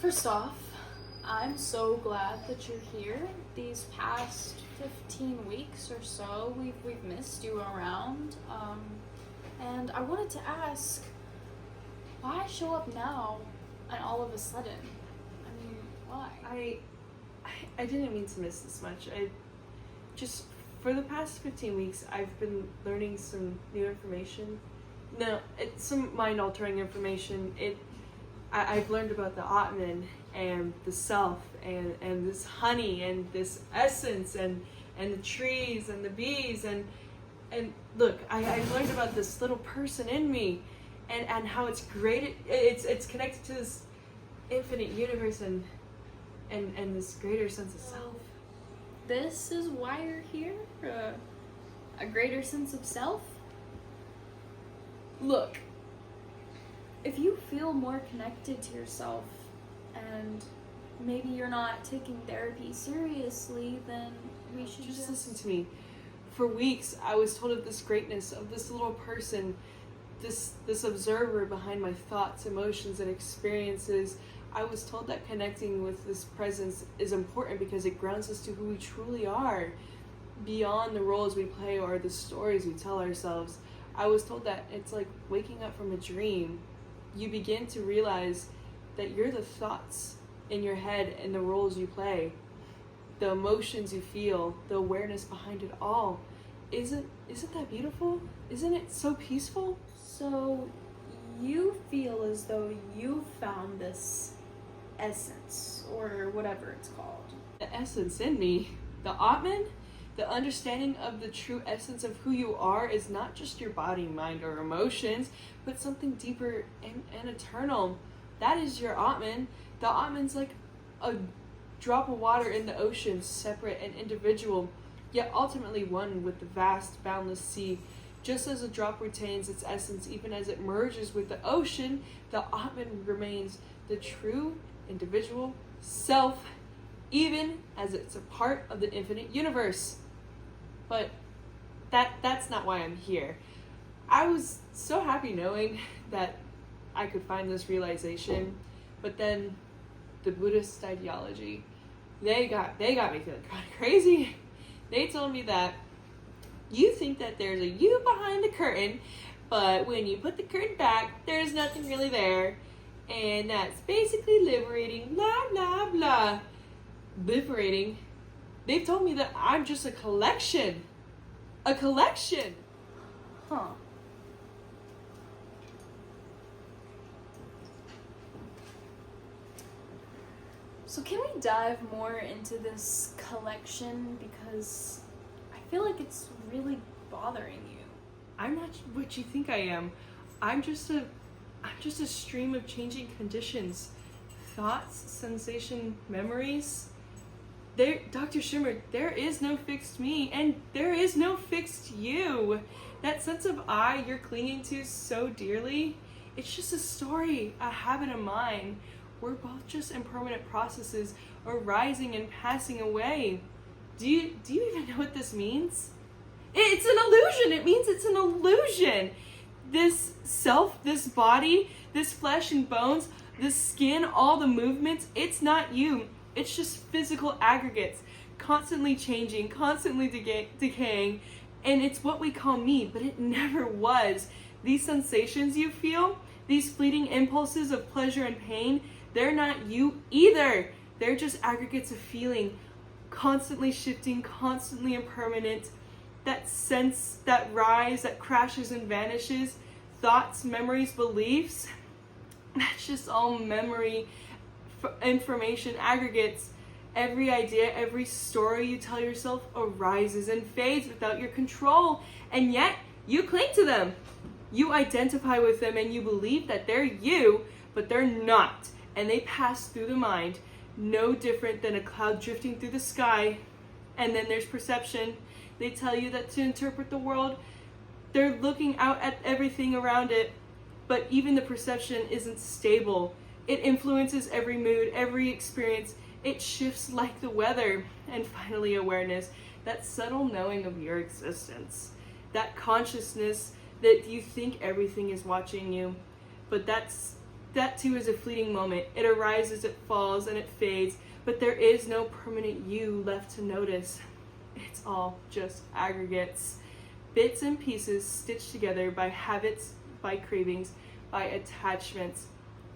First off, I'm so glad that you're here. These past 15 weeks or so, we've missed you around. And I wanted to ask, why show up now and all of a sudden? I mean, why? I didn't mean to miss this much. I just, for the past 15 weeks, I've been learning some new information. No, it's some mind-altering information. I've learned about the Atman and the self and this honey and this essence and the trees and the bees and look, I learned about this little person in me and how it's great. It's connected to this infinite universe and this greater sense of self. This is why you're here? A greater sense of self? Look, if you feel more connected to yourself and maybe you're not taking therapy seriously, then we should Just listen to me. For weeks, I was told of this greatness, of this little person, this observer behind my thoughts, emotions, and experiences. I was told that connecting with this presence is important because it grounds us to who we truly are, beyond the roles we play or the stories we tell ourselves. I was told that it's like waking up from a dream. You begin to realize that you're the thoughts in your head and the roles you play, the emotions you feel, the awareness behind it all. Isn't that beautiful? Isn't it so peaceful? So, you feel as though you found this essence, or whatever it's called. The essence in me, the Atman, the understanding of the true essence of who you are is not just your body, mind, or emotions, but something deeper and eternal. That is your Atman. The Atman's like a drop of water in the ocean, separate and individual, yet ultimately one with the vast, boundless sea. Just as a drop retains its essence even as it merges with the ocean, the Atman remains the true individual self, even as it's a part of the infinite universe. But that's not why I'm here. I was so happy knowing that I could find this realization, but then the Buddhist ideology, they got me feeling kind of crazy. They told me that you think that there's a you behind the curtain, but when you put the curtain back, there's nothing really there. And that's basically liberating, blah, blah, blah. Liberating? They've told me that I'm just a collection. A collection! Huh. So can we dive more into this collection, because I feel like it's really bothering you. I'm not what you think I am. I'm just a stream of changing conditions, thoughts, sensation, memories. Dr. Shimmer, there is no fixed me, and there is no fixed you. That sense of I you're clinging to so dearly, it's just a story, a habit of mine. We're both just impermanent processes arising and passing away. Do you even know what this means? It's an illusion. It means it's an illusion. This self, this body, this flesh and bones, this skin, all the movements, it's not you. It's just physical aggregates, constantly changing, constantly decaying, and it's what we call me, but it never was. These sensations you feel, these fleeting impulses of pleasure and pain, they're not you either. They're just aggregates of feeling, constantly shifting, constantly impermanent. That sense, that rise, that crashes and vanishes, thoughts, memories, beliefs, that's just all memory, information, aggregates. Every idea, every story you tell yourself arises and fades without your control, and yet you cling to them. You identify with them and you believe that they're you, but they're not, and they pass through the mind, no different than a cloud drifting through the sky. And then there's perception. They tell you that to interpret the world, they're looking out at everything around it, but even the perception isn't stable. It influences every mood, every experience. It shifts like the weather. And finally, awareness, that subtle knowing of your existence, that consciousness that you think everything is watching you, but that's That too is a fleeting moment. It arises, it falls, and it fades, but there is no permanent you left to notice. It's all just aggregates. Bits and pieces stitched together by habits, by cravings, by attachments.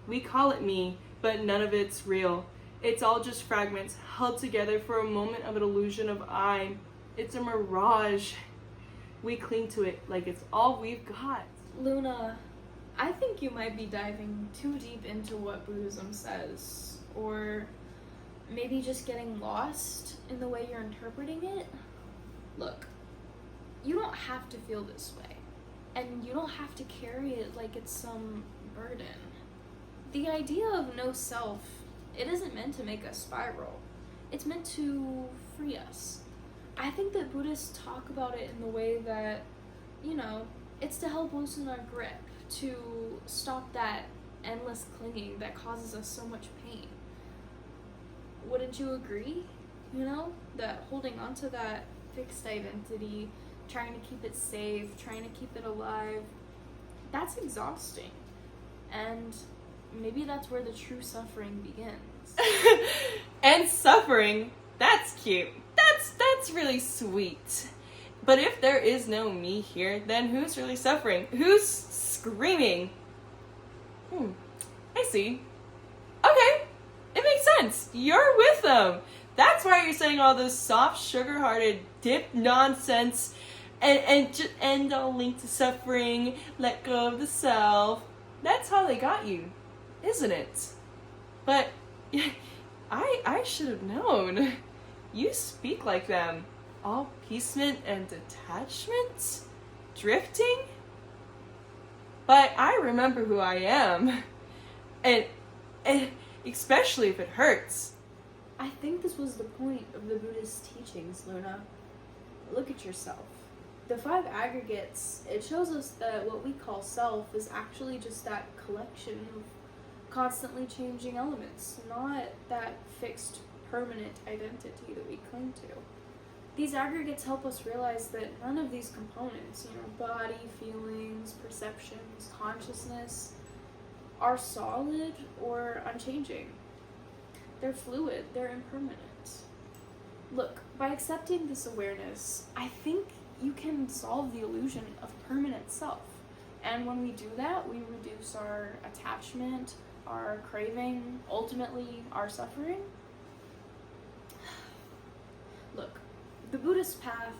We call it me, but none of it's real. It's all just fragments held together for a moment of an illusion of I. It's a mirage. We cling to it like it's all we've got. Luna, I think you might be diving too deep into what Buddhism says, or maybe just getting lost in the way you're interpreting it. Look, you don't have to feel this way, and you don't have to carry it like it's some burden. The idea of no self, it isn't meant to make us spiral. It's meant to free us. I think that Buddhists talk about it in the way that, it's to help loosen our grip, to stop that endless clinging that causes us so much pain. Wouldn't you agree? That holding on to that fixed identity, trying to keep it safe, trying to keep it alive, that's exhausting. And maybe that's where the true suffering begins. And suffering, that's cute. That's really sweet. But if there is no me here, then who's really suffering? Who's screaming? I see. Okay, it makes sense. You're with them. That's why you're saying all this soft, sugar-hearted, dip nonsense and all linked to suffering, let go of the self. That's how they got you, isn't it? But I should have known. You speak like them. All peacement and detachment? Drifting? But I remember who I am. And especially if it hurts. I think this was the point of the Buddhist teachings, Luna. Look at yourself. The 5 aggregates, it shows us that what we call self is actually just that collection of constantly changing elements, not that fixed, permanent identity that we cling to. These aggregates help us realize that none of these components, body, feelings, perceptions, consciousness, are solid or unchanging. They're fluid, they're impermanent. Look, by accepting this awareness, I think you can solve the illusion of permanent self. And when we do that, we reduce our attachment, our craving, ultimately our suffering. Look, the Buddhist path,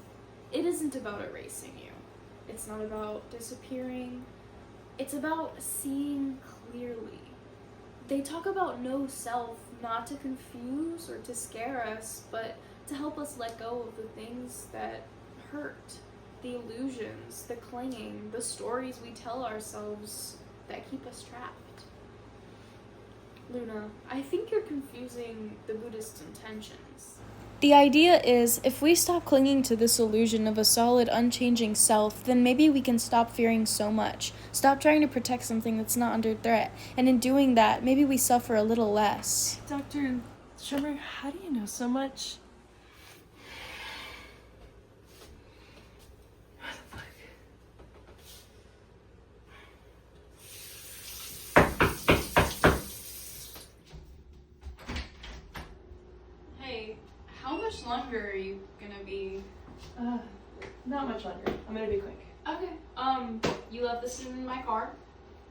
it isn't about erasing you. It's not about disappearing. It's about seeing clearly. They talk about no self, not to confuse or to scare us, but to help us let go of the things that hurt, the illusions, the clinging, the stories we tell ourselves that keep us trapped. Luna, I think you're confusing the Buddhist intentions. The idea is, if we stop clinging to this illusion of a solid, unchanging self, then maybe we can stop fearing so much. Stop trying to protect something that's not under threat. And in doing that, maybe we suffer a little less. Dr. Schirmer, how do you know so much? How much longer are you gonna be? Not much longer. I'm gonna be quick. Okay. You left this in my car,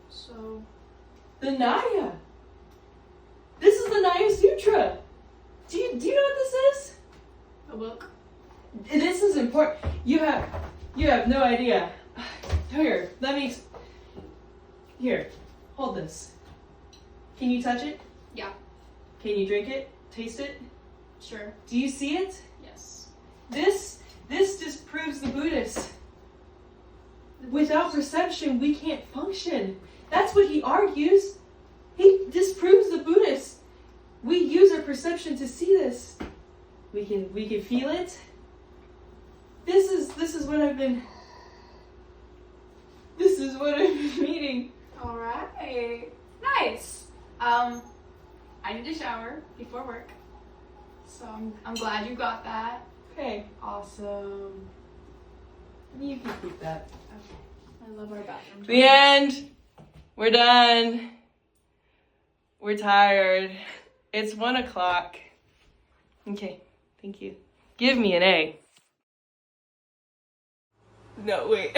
so. The Naya! This is the Naya Sutra! Do you know what this is? A book? This is important. You have no idea. Here, Here, hold this. Can you touch it? Yeah. Can you drink it? Taste it? Sure. Do you see it? Yes. This disproves the Buddhist. Without perception, we can't function. That's what he argues. He disproves the Buddhist. We use our perception to see this. We can feel it. This is what I've been meaning. All right. Nice. I need a shower before work. So I'm glad you got that. Okay. Awesome. You can keep that. Okay. I love our bathroom. The end. We're done. We're tired. It's 1 o'clock. Okay, thank you. Give me an A. No, wait.